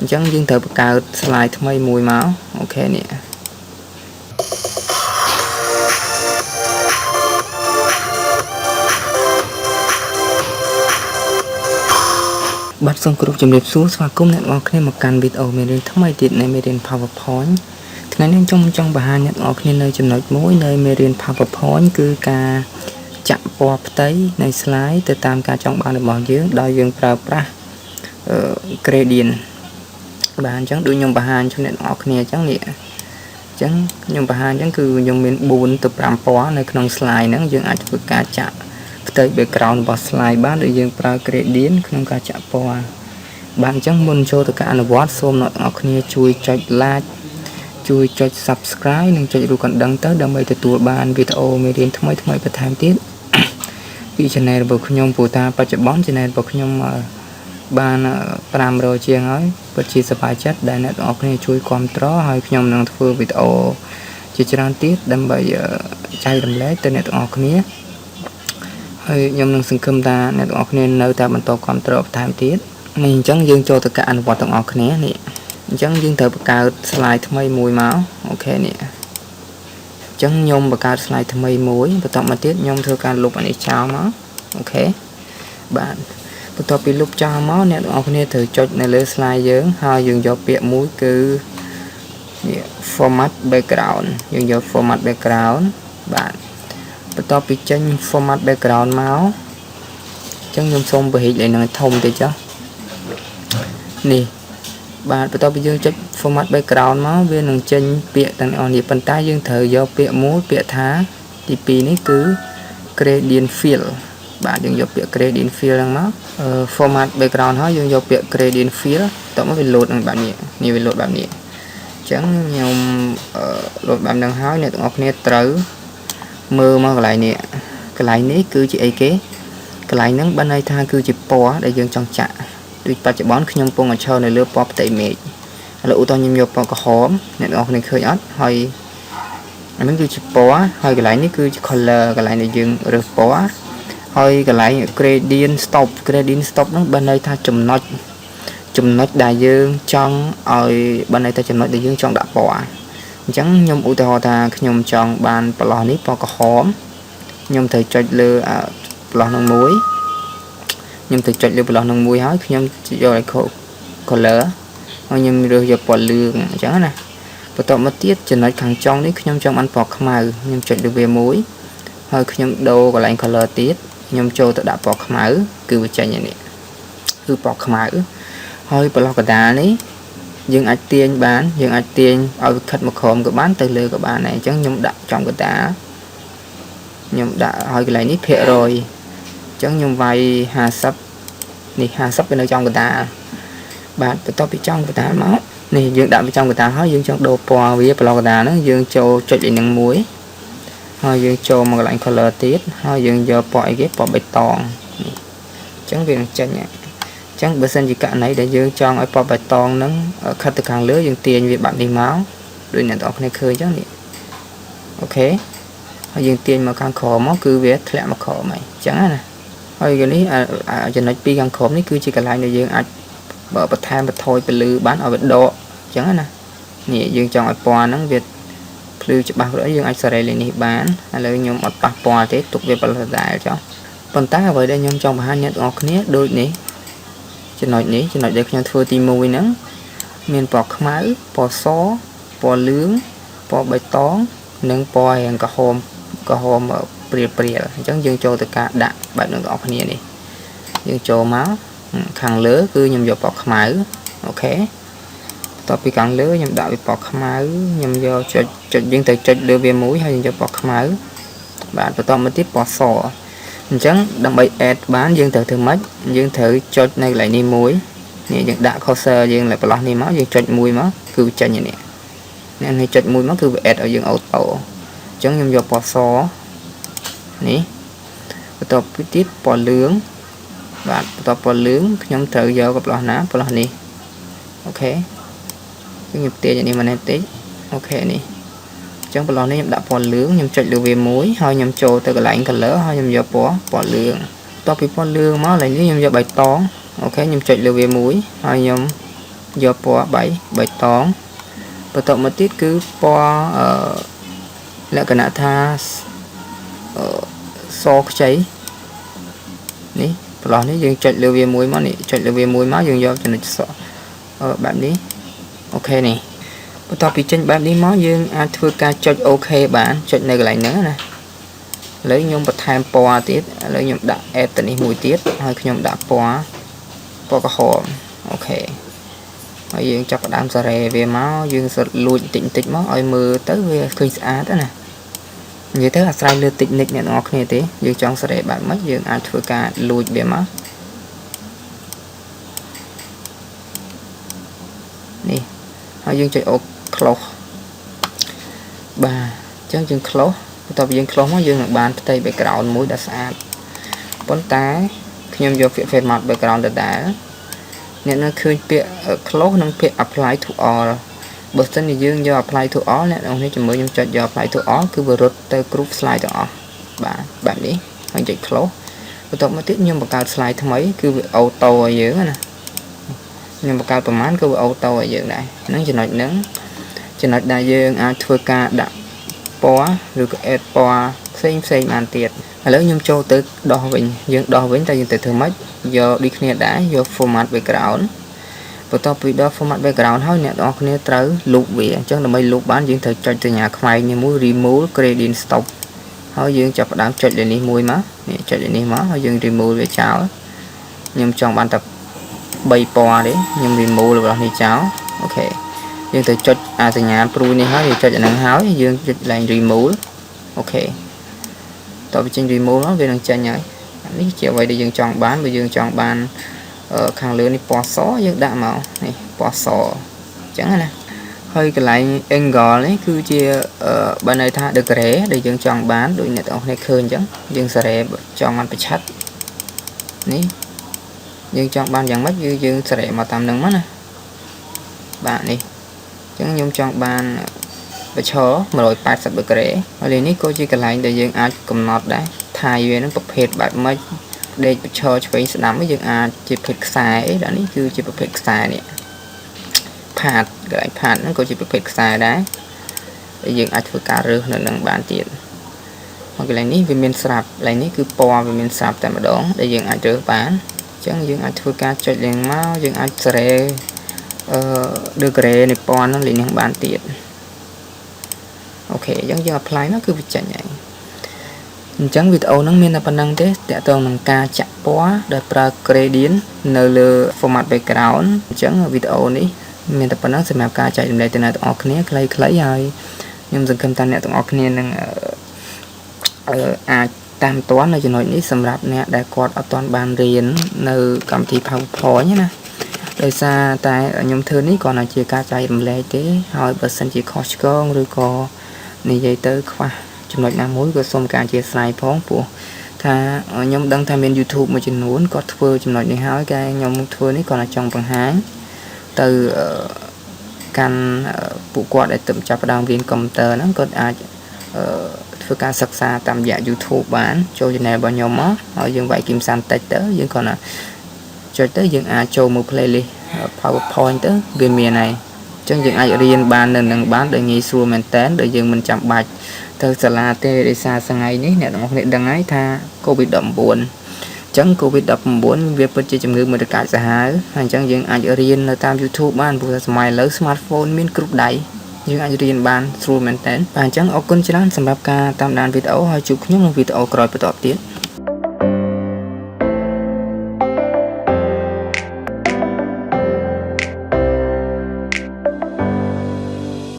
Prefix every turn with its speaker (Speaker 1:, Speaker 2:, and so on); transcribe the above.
Speaker 1: chẳng dương thử cao slide thay mùi máu ok nè bắt xong group chấm đẹp xuống và công nhận ngọc nên một căn video mình đến thay tiện này mình đến PowerPoint ngày nên trong bài nhận ngọc nên nơi chấm nói mỗi nơi mình đến PowerPoint cứ cả chạm qua tớiใน slide ទៅតាមការចង់បានរបស់យើងដោយយើងប្រើប្រាស់ gradient បាទអញ្ចឹងដូចខ្ញុំបង្ហាញជូនអ្នកនរគ្នាអញ្ចឹងនេះអញ្ចឹងខ្ញុំបង្ហាញអញ្ចឹងគឺខ្ញុំមាន4ទៅ5ពណ៌នៅក្នុង slide ហ្នឹងយើងអាចធ្វើការចាក់ផ្ទៃ background របស់ slide បានដោយយើងប្រើ gradient ក្នុងការចាក់ពណ៌បាទអញ្ចឹងមុនចូលទៅការអនុវត្តសូមអ្នកនរគ្នាជួយចុច like ជួយចុច subscribe និងចុចរូបកណ្ដឹងទៅដើម្បីទទួលបានវីដេអូមេរៀនថ្មីៗបន្ថែមទៀតពី channel របស់ខ្ញុំព្រោះថាបច្ចុប្បន្ន channel របស់ខ្ញុំបាន500ជាងហើយពិតជាសប្បាយចិត្តដែលអ្នកទាំងអស់គ្នាជួយគាំទ្រហើយខ្ញុំនឹងធ្វើវីដេអូជាច្រើនទៀតដើម្បីចែករំលែកទៅអ្នកទាំងអស់គ្នាហើយខ្ញុំនឹងសង្ឃឹមថាអ្នកទាំងអស់គ្នានៅតែបន្តគាំទ្របន្ថែមទៀតនេះអញ្ចឹងយើងចូលទៅការអនុវត្តទាំងអស់គ្នានេះអញ្ចឹងយើងត្រូវបង្កើត slide ថ្មីមួយមកអូខេនេះអញ្ចឹងខ្ញុំបង្កើត slide ថ្មីមួយបន្តមកទៀតខ្ញុំធ្វើការលុបអានេះចោលមកអូខេបាទបន្ទាប់ពីលុបចោលមកអ្នកទាំងអស់គ្នាត្រូវចុចនៅលើ slide យើងហើយយើងយកពាក្យមួយគឺនេះ format background យើងយក format background បាទបន្ទាប់ពីចេញ format background មកអញ្ចឹងខ្ញុំសូមបង្ហាញឲ្យនឹងធំតិចចុះនេះបាទបន្ទាប់ពីយើងចុច format background មកវានឹងចេញពាក្យទាំងអស់នេះប៉ុន្តែយើងត្រូវយកពាក្យមួយពាក្យថាទី2នេះគឺ gradient fill បាទយើងយកពាក្យ gradient fill ហ្នឹងមក format background ហើយយើងយកពាក្យ gradient fill តោះមកវា load នឹងបែបនេះនេះវា load បែបនេះអញ្ចឹងខ្ញុំ load បែបហ្នឹងហើយអ្នកទាំងអស់គ្នាត្រូវមើលមកកន្លែងនេះគឺជាអីគេកន្លែងហ្នឹងបានន័យថាគឺជាពណ៌ដែលយើងចង់ចាក់ដូចបច្ចុប្បន្នខ្ញុំកំពុងឈរនៅលើពណ៌ផ្ទៃមេឃឥឡូវឧទាហរណ៍ខ្ញុំយកពណ៌ក្រហមអ្នកទាំងអស់គ្នាឃើញអត់ហើយអានេះគឺជាពណ៌ហើយកន្លែងនេះគឺជា color កន្លែងដែលយើងរើសពណ៌ហើយកន្លែង gradient stop ហ្នឹងបានន័យថាចំណុចដែលយើងចង់ឲ្យបានន័យថាចំណុចដែលយើងចង់ដាក់ពណ៌អញ្ចឹងខ្ញុំឧទាហរណ៍ថាខ្ញុំចង់បានប្រឡោះនេះពណ៌ក្រហមខ្ញុំត្រូវចុចលើប្រឡោះនឹងមួយខ្ញុំត្រូវចុចលើប្រឡោះនឹងមួយហើយខ្ញុំយកឲ្យ color ហើយខ្ញុំរើសយកពណ៌លឿងអញ្ចឹងណាបន្ទាប់មកទៀតចំណុចខាងចុងនេះខ្ញុំចង់បានពណ៌ខ្មៅខ្ញុំចុចលើវាមួយហើយខ្ញុំដូរកន្លែង color ទៀតខ្ញុំចូលទៅដាក់ពណ៌ខ្មៅគឺវាចេញនេះគឺពណ៌ខ្មៅហើយប្រឡោះកដាលនេះយើងអាចទាញបានយើងអាចទាញឲ្យវាខិតមកក្រោមក៏បានទៅលើក៏បានដែរអញ្ចឹងខ្ញុំដាក់ចំកដាលខ្ញុំដាក់ឲ្យកន្លែងនេះភាគរយអញ្ចឹងខ្ញុំវាយ50នេះ50វានៅចំកដាលបាទបន្ទាប់ពីចំកដាលមកនេះយើងដាក់វាចំកដាលហើយយើងចង់ដូរពណ៌វាប្រឡោះកដាលហ្នឹងយើងចូលចុចឲ្យនឹងមួយហើយយើងចូលមកកន្លែង color ទៀតហើយយើងយកពណ៌អីគេពណ៌បៃតងនេះអញ្ចឹងវានឹងចេញអញ្ចឹងបើសិនជាករណីដែលយើងចង់ឲ្យពណ៌បៃតងហ្នឹងខិតទៅខាងលើយើងទាញវាបាត់នេះមកដូចអ្នកនរគ្នាឃើញអញ្ចឹងនេះអូខេហើយយើងទាញមកខាងក្រោមមកគឺវាធ្លាក់មកក្រោមហើយអញ្ចឹងណាហើយcáiនេះចំណុចពីខាងក្រោមនេះគឺជាកន្លែងដែលយើងអាចបន្ថែមបន្ថយពលឺបានឲ្យវាដកអញ្ចឹងណានេះយើងចង់ឲ្យពណ៌ហ្នឹងវាភ្លឺច្បាស់រួចយើងអាចសេរីលេខនេះបានឥឡូវខ្ញុំអត់ប៉ះពណ៌ទេទុកវាប្រឡោះដែរចុះប៉ុន្តែអ្វីដែលខ្ញុំចង់បង្ហាញអ្នកទាំងអស់គ្នាដូចនេះចំណុចដែលខ្ញុំធ្វើទី1ហ្នឹងមានពណ៌ខ្មៅពណ៌សពណ៌លឿងពណ៌បៃតងនិងពណ៌រាងក្រហមព្រាលអញ្ចឹងយើងចូលទៅការដាក់បែបនឹងទាំងអស់គ្នានេះយើងចូលមកខាងលើគឺខ្ញុំយកពណ៌ខ្មៅអូខេបន្ទាប់ពីខាងលើខ្ញុំដាក់វាពណ៌ខ្មៅខ្ញុំយកចុចយើងទៅចុចលើវាមួយហើយយើងយកពណ៌ខ្មៅបាទបន្ទាប់មកទៀតពណ៌សអញ្ចឹងដើម្បី add បានយើងត្រូវធ្វើម៉េចយើងត្រូវចុចនៅកន្លែងនេះមួយនេះយើងដាក់ cursor យើងលើប្រឡោះនេះមកយើងចុចមួយមកគឺចេញនេះនេះចុចមួយមកគឺវា add ឲ្យយើង auto អញ្ចឹងខ្ញុំយកពណ៌សនេះបន្ទាប់ពីទៀតពណ៌លឿងបាទបន្ទាប់ពណ៌លឿងខ្ញុំត្រូវយកប្រឡោះណាប្រឡោះនេះអូខេខ្ញុំទាញអានេះមកបន្តិចអូខេនេះអញ្ចឹងប្រឡោះនេះខ្ញុំដាក់ពណ៌លឿងខ្ញុំចុចលើវាមួយហើយខ្ញុំចូលទៅកន្លែង color ហើយខ្ញុំយកពណ៌លឿងបន្ទាប់ពីពណ៌លឿងមកឥឡូវនេះខ្ញុំយកបៃតងអូខេខ្ញុំចុចលើវាមួយហើយខ្ញុំ យកពណ៌3បៃតងបន្ទាប់មកទៀតគឺពណ៌លក្ខណៈថាសខ្ចីនេះប្លោះនេះយើងចុចលើវាមួយមកនេះចុចលើវាមួយមកយើងយកចំណុចសបែបនេះអូខេនេះបន្ទាប់ពីចេញបែបនេះមកយើងអាចធ្វើការចុចអូខេបានចុចនៅកន្លែងហ្នឹងណាឥឡូវខ្ញុំបន្ថែមពណ៌ទៀតឥឡូវខ្ញុំដាក់ add ទៅនេះមួយទៀតហើយខ្ញុំដាក់ពណ៌ក្រហមអូខេហើយយើងចាប់ផ្ដើមសារ៉េវាមកយើងលួចបន្តិចមកឲ្យមើលទៅវាឃើញស្អាតណានិយាយទៅអាស្រ័យលើ technique អ្នកនរគ្នាទេយើងចង់សារ៉េបែបម៉េចយើងអាចធ្វើការលួចវាមកនេះហើយយើងចុចអូ close បាទអញ្ចឹងយើង close បន្ទាប់ពីយើង close មកយើងនឹងបានផ្ទៃ background មួយដែលស្អាតប៉ុន្តែខ្ញុំយកពាក្យ fade mask background ដដែលអ្នកនៅឃើញពាក្យ close និងពាក្យ apply to all បើសិនជាយើងយក apply to all អ្នកនរគ្នាជំនួយខ្ញុំចុចយក apply to all គឺវារត់ទៅគ្រប់ slide ទាំងអស់បាទបែបនេះហើយចុច close បន្ទាប់មកទៀតខ្ញុំបង្កើត slide ថ្មីគឺវា auto ឲ្យយើងណាខ្ញុំបង្កើតប្រមាណគឺវា auto ឲ្យយើងដែរហ្នឹងចំណុចហ្នឹងចំណុចដែលយើងអាចធ្វើការដាក់ពណ៌ឬក៏ add ពណ៌ផ្សេងបានទៀតឥឡូវខ្ញុំចូលទៅដោះវិញយើងដោះវិញតែយើងទៅធ្វើម៉េចយកដូចគ្នាដែរយក format background បន្ទាប់ពីដល់ format background ហើយអ្នកទាំងអស់គ្នាត្រូវ loop វាអញ្ចឹងដើម្បី loop បានយើងត្រូវចុចសញ្ញាខ្វែងនេះមួយ remove gradient stop ហើយយើងចាប់ផ្ដើមចុចលើនេះមួយមកនេះចុចលើនេះមកហើយយើង remove វាចោលខ្ញុំចង់បានតែ3ពណ៌ទេខ្ញុំ remove របស់នេះចោលអូខេយើងទៅចុចអាសញ្ញាព្រួយនេះហើយយើងចុចអាហ្នឹងហើយយើងចុចឡើង remove អូខេតើវាចេញ remove មកវានឹងចេញហើយនេះជាអ្វីដែលយើងចង់បានបើយើងចង់បានខាងលើនេះពណ៌សយើងដាក់មកនេះពណ៌សអញ្ចឹងណាហើយកន្លែង angle នេះគឺជាបើន័យថា degree ដែលយើងចង់បានដូចអ្នកទាំងអស់គ្នាឃើញអញ្ចឹងយើងសារ៉េចង់បានប្រឆាត់នេះយើងចង់បានយ៉ាងម៉េចយើងសារ៉េមកតាមនឹងមកណាបាទនេះអញ្ចឹងខ្ញុំចង់បានប្រឈរ180 degree ហើយនេះក៏ជាកន្លែងដែលយើងអាចកំណត់ដែរថាយវានឹងប្រភេទបែបម៉េចដេកប្រឈរឆ្វេងស្ដាំយើងអាចជាប្រភេទខ្សែអីដល់នេះគឺជាប្រភេទខ្សែនេះផាតកន្លែងផាតហ្នឹងក៏ជាប្រភេទខ្សែដែរដែលយើងអាចធ្វើការរើសនៅនឹងបានទៀតហើយកន្លែងនេះវាមានស្រាប់កន្លែងនេះគឺពណ៌វាមានស្រាប់តែម្ដងដែលយើងអាចរើសបានអញ្ចឹងយើងអាចធ្វើការចុចលេងមកយើងអាចសារ៉េdegree នៃពណ៌ហ្នឹងលេងនឹងបានទៀតអូខេអញ្ចឹងយើង apply មកគឺវាចេញហើយអញ្ចឹងវីដេអូហ្នឹងមានតែប៉ុណ្្នឹងទេតាក់ទងនឹងការចាក់ពណ៌ដោយប្រើ gradient នៅលើ format background អញ្ចឹងវីដេអូនេះមានតែប៉ុណ្្នឹងសម្រាប់ការចែករំលែកទៅអ្នកទាំងអស់គ្នាខ្លីៗហើយខ្ញុំសង្ឃឹមថាអ្នកទាំងអស់គ្នានឹងអាចតាមទាន់នៅចំណុចនេះសម្រាប់អ្នកដែលគាត់អត់ទាន់បានរៀននៅកម្មវិធី PowerPoint ណាដោយសារតែខ្ញុំធ្វើនេះគ្រាន់តែជាការចែករំលែកទេហើយបើសិនជាខុសឆ្គងឬក៏និយាយទៅខ្វះចំណុចណាមួយក៏សូមការអធិស្ឋានផងព្រោះថាខ្ញុំដឹងថាមាន YouTube មួយចំនួនគាត់ធ្វើចំណុចនេះហើយតែខ្ញុំធ្វើនេះគាត់ចង់បង្ហាញទៅកាន់ពួកគាត់ដែលទៅចាប់ផ្ដើមរៀនកុំព្យូទ័រហ្នឹងគាត់អាចធ្វើការសិក្សាតាមរយៈ YouTube បានចូល channel របស់ខ្ញុំមកហើយយើងវាយ Kimsan តិចទៅយើងគ្រាន់តែចុចទៅយើងអាចចូលមើល playlist PowerPoint ទៅវាមានហើយអញ្ចឹងយើងអាចរៀនបាននៅនឹងបានដោយងាយស្រួលមែនតើដោយយើងមិនចាំបាច់ទៅសាលាទេដោយសារថ្ងៃនេះអ្នកទាំងអស់គ្នាដឹងហើយថា COVID-19 អញ្ចឹង COVID-19 វាពិតជាជំងឺមួយដ៏កាចសាហាវហើយអញ្ចឹងយើងអាចរៀននៅតាម YouTube បានព្រោះសម័យឥឡូវ smartphone មានគ្រប់ដៃយើងអាចរៀនបានស្រួលមែនតើបាទអញ្ចឹងអរគុណច្រើនសម្រាប់ការតាមដានវីដេអូហើយជួបខ្ញុំក្នុងវីដេអូក្រោយបន្តទៀត